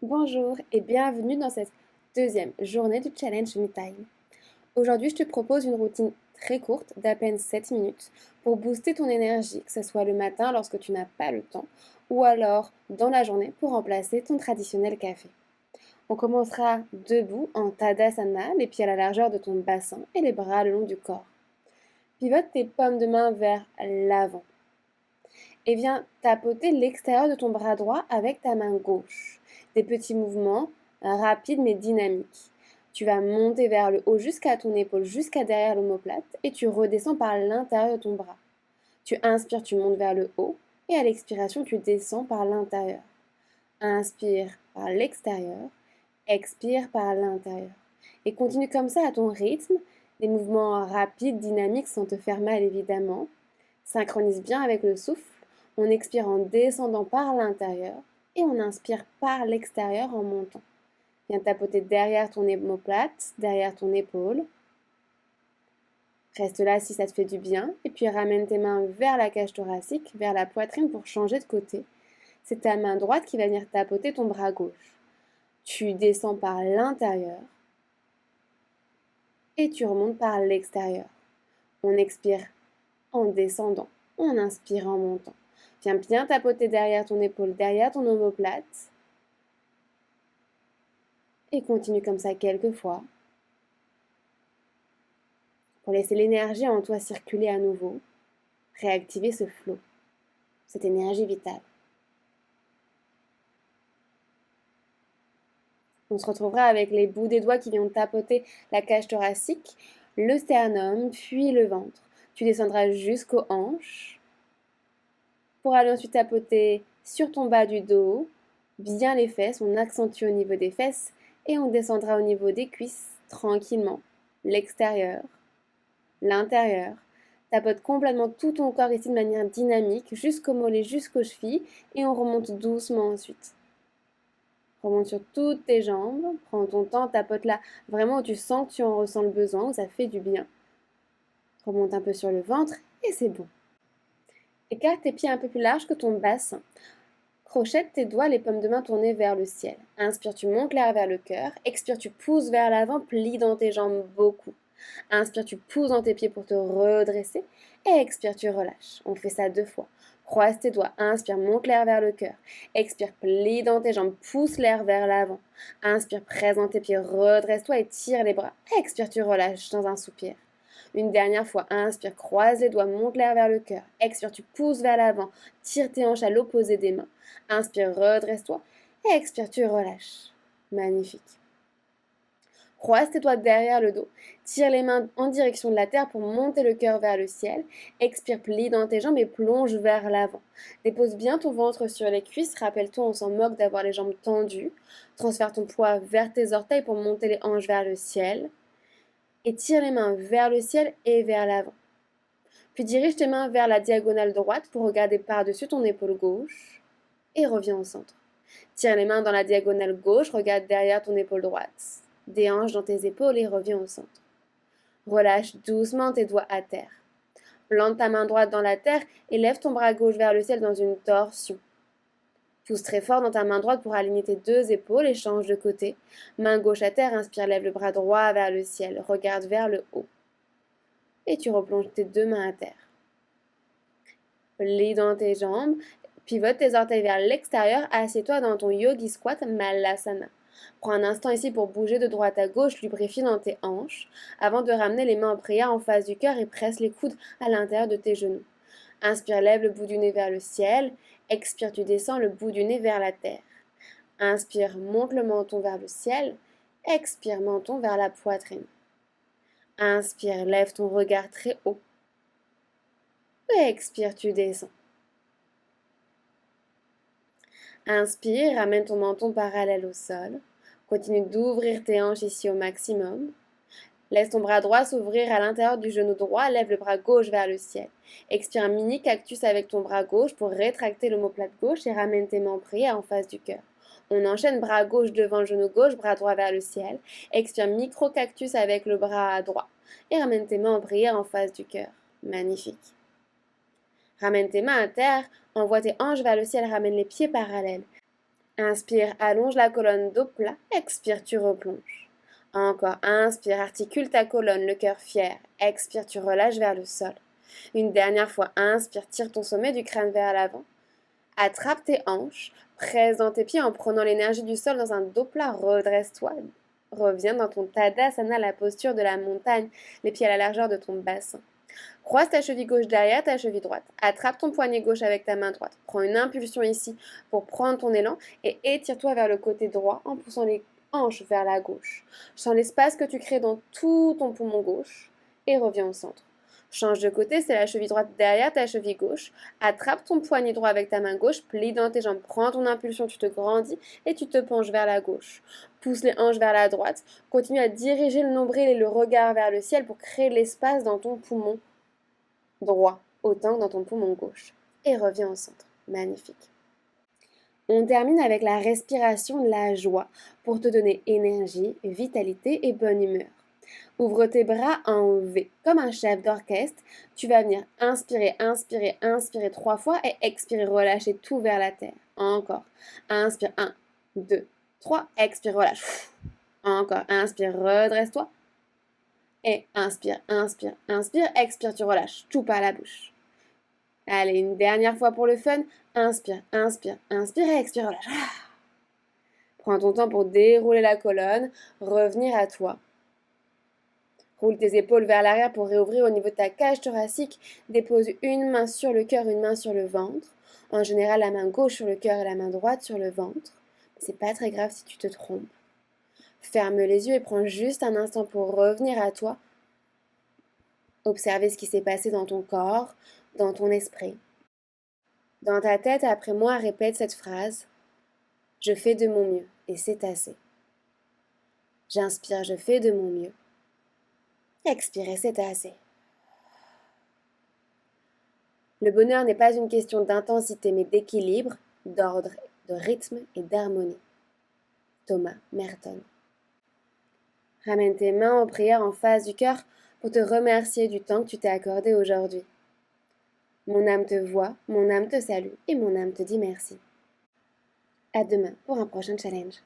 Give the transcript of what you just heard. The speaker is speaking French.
Bonjour et bienvenue dans cette deuxième journée du Challenge Me Time. Aujourd'hui, je te propose une routine très courte d'à peine 7 minutes pour booster ton énergie, que ce soit le matin lorsque tu n'as pas le temps ou alors dans la journée pour remplacer ton traditionnel café. On commencera debout en Tadasana, les pieds à la largeur de ton bassin et les bras le long du corps. Pivote tes paumes de main vers l'avant et viens tapoter l'extérieur de ton bras droit avec ta main gauche. Des petits mouvements rapides mais dynamiques. Tu vas monter vers le haut jusqu'à ton épaule, jusqu'à derrière l'omoplate et tu redescends par l'intérieur de ton bras. Tu inspires, tu montes vers le haut et à l'expiration, tu descends par l'intérieur. Inspire par l'extérieur, expire par l'intérieur. Et continue comme ça à ton rythme, des mouvements rapides, dynamiques sans te faire mal évidemment. Synchronise bien avec le souffle. On expire en descendant par l'intérieur et on inspire par l'extérieur en montant. Viens tapoter derrière ton omoplate, derrière ton épaule. Reste là si ça te fait du bien et puis ramène tes mains vers la cage thoracique, vers la poitrine pour changer de côté. C'est ta main droite qui va venir tapoter ton bras gauche. Tu descends par l'intérieur et tu remontes par l'extérieur. On expire en descendant, on inspire en montant. Viens bien tapoter derrière ton épaule, derrière ton omoplate. Et continue comme ça quelques fois pour laisser l'énergie en toi circuler à nouveau, réactiver ce flot, cette énergie vitale. On se retrouvera avec les bouts des doigts qui viennent tapoter la cage thoracique, le sternum, puis le ventre. Tu descendras jusqu'aux hanches pour aller ensuite tapoter sur ton bas du dos, bien les fesses, on accentue au niveau des fesses et on descendra au niveau des cuisses tranquillement. L'extérieur, l'intérieur. Tapote complètement tout ton corps ici de manière dynamique jusqu'aux mollets, jusqu'aux chevilles et on remonte doucement ensuite. Remonte sur toutes tes jambes, prends ton temps, tapote là vraiment où tu sens que tu en ressens le besoin, où ça fait du bien. Remonte un peu sur le ventre et c'est bon. Écarte tes pieds un peu plus larges que ton bassin. Crochette tes doigts, les paumes de main tournées vers le ciel. Inspire, tu montes l'air vers le cœur. Expire, tu pousses vers l'avant, plie dans tes jambes beaucoup. Inspire, tu pousses dans tes pieds pour te redresser. Et expire, tu relâches. On fait ça 2 fois. Croise tes doigts. Inspire, monte l'air vers le cœur. Expire, plie dans tes jambes, pousse l'air vers l'avant. Inspire, presse dans tes pieds, redresse-toi et tire les bras. Expire, tu relâches dans un soupir. Une dernière fois, inspire, croise les doigts, monte l'air vers le cœur. Expire, tu pousses vers l'avant, tire tes hanches à l'opposé des mains. Inspire, redresse-toi. Et expire, tu relâches. Magnifique. Croise tes doigts derrière le dos. Tire les mains en direction de la terre pour monter le cœur vers le ciel. Expire, plie dans tes jambes et plonge vers l'avant. Dépose bien ton ventre sur les cuisses. Rappelle-toi, on s'en moque d'avoir les jambes tendues. Transfère ton poids vers tes orteils pour monter les hanches vers le ciel. Et tire les mains vers le ciel et vers l'avant. Puis dirige tes mains vers la diagonale droite pour regarder par-dessus ton épaule gauche. Et reviens au centre. Tire les mains dans la diagonale gauche, regarde derrière ton épaule droite. Déhanche dans tes épaules et reviens au centre. Relâche doucement tes doigts à terre. Plante ta main droite dans la terre et lève ton bras gauche vers le ciel dans une torsion. Pousse très fort dans ta main droite pour aligner tes 2 épaules et change de côté. Main gauche à terre, inspire, lève le bras droit vers le ciel, regarde vers le haut. Et tu replonges tes 2 mains à terre. Plie dans tes jambes, pivote tes orteils vers l'extérieur, assieds-toi dans ton yogi squat malasana. Prends un instant ici pour bouger de droite à gauche, lubrifie dans tes hanches, avant de ramener les mains en prière en face du cœur et presse les coudes à l'intérieur de tes genoux. Inspire, lève le bout du nez vers le ciel. Expire, tu descends le bout du nez vers la terre. Inspire, monte le menton vers le ciel. Expire, menton vers la poitrine. Inspire, lève ton regard très haut. Expire, tu descends. Inspire, ramène ton menton parallèle au sol. Continue d'ouvrir tes hanches ici au maximum. Laisse ton bras droit s'ouvrir à l'intérieur du genou droit, lève le bras gauche vers le ciel. Expire un mini cactus avec ton bras gauche pour rétracter l'omoplate gauche et ramène tes mains en prière en face du cœur. On enchaîne bras gauche devant le genou gauche, bras droit vers le ciel. Expire micro cactus avec le bras droit et ramène tes mains en prière en face du cœur. Magnifique. Ramène tes mains à terre, envoie tes hanches vers le ciel, ramène les pieds parallèles. Inspire, allonge la colonne, dos plat. Expire, tu replonges. Encore, inspire, articule ta colonne, le cœur fier. Expire, tu relâches vers le sol. Une dernière fois, inspire, tire ton sommet du crâne vers l'avant. Attrape tes hanches, presse dans tes pieds en prenant l'énergie du sol dans un dos plat, redresse-toi. Reviens dans ton Tadasana, la posture de la montagne, les pieds à la largeur de ton bassin. Croise ta cheville gauche derrière ta cheville droite. Attrape ton poignet gauche avec ta main droite. Prends une impulsion ici pour prendre ton élan et étire-toi vers le côté droit en poussant les hanches vers la gauche. Sens l'espace que tu crées dans tout ton poumon gauche et reviens au centre. Change de côté, c'est la cheville droite derrière ta cheville gauche. Attrape ton poignet droit avec ta main gauche, plie dans tes jambes, prends ton impulsion, tu te grandis et tu te penches vers la gauche. Pousse les hanches vers la droite. Continue à diriger le nombril et le regard vers le ciel pour créer de l'espace dans ton poumon droit, autant que dans ton poumon gauche. Et reviens au centre. Magnifique. On termine avec la respiration de la joie pour te donner énergie, vitalité et bonne humeur. Ouvre tes bras en V, comme un chef d'orchestre. Tu vas venir inspirer, inspirer, inspirer 3 fois et expirer, relâcher tout vers la terre. Encore. Inspire, 1, 2, 3. Expire, relâche. Encore. Inspire, redresse-toi. Et inspire, inspire, inspire. Expire, tu relâches tout par la bouche. Allez, une dernière fois pour le fun. Inspire, inspire, inspire et expire, relâche. Prends ton temps pour dérouler la colonne, revenir à toi. Roule tes épaules vers l'arrière pour réouvrir au niveau de ta cage thoracique. Dépose une main sur le cœur, une main sur le ventre. En général, la main gauche sur le cœur et la main droite sur le ventre. C'est pas très grave si tu te trompes. Ferme les yeux et prends juste un instant pour revenir à toi. Observer ce qui s'est passé dans ton corps, dans ton esprit. Dans ta tête, après moi, répète cette phrase. Je fais de mon mieux et c'est assez. J'inspire, je fais de mon mieux. Expirez, c'est assez. Le bonheur n'est pas une question d'intensité, mais d'équilibre, d'ordre, de rythme et d'harmonie. Thomas Merton. Ramène tes mains en prière en face du cœur pour te remercier du temps que tu t'es accordé aujourd'hui. Mon âme te voit, mon âme te salue et mon âme te dit merci. À demain pour un prochain challenge.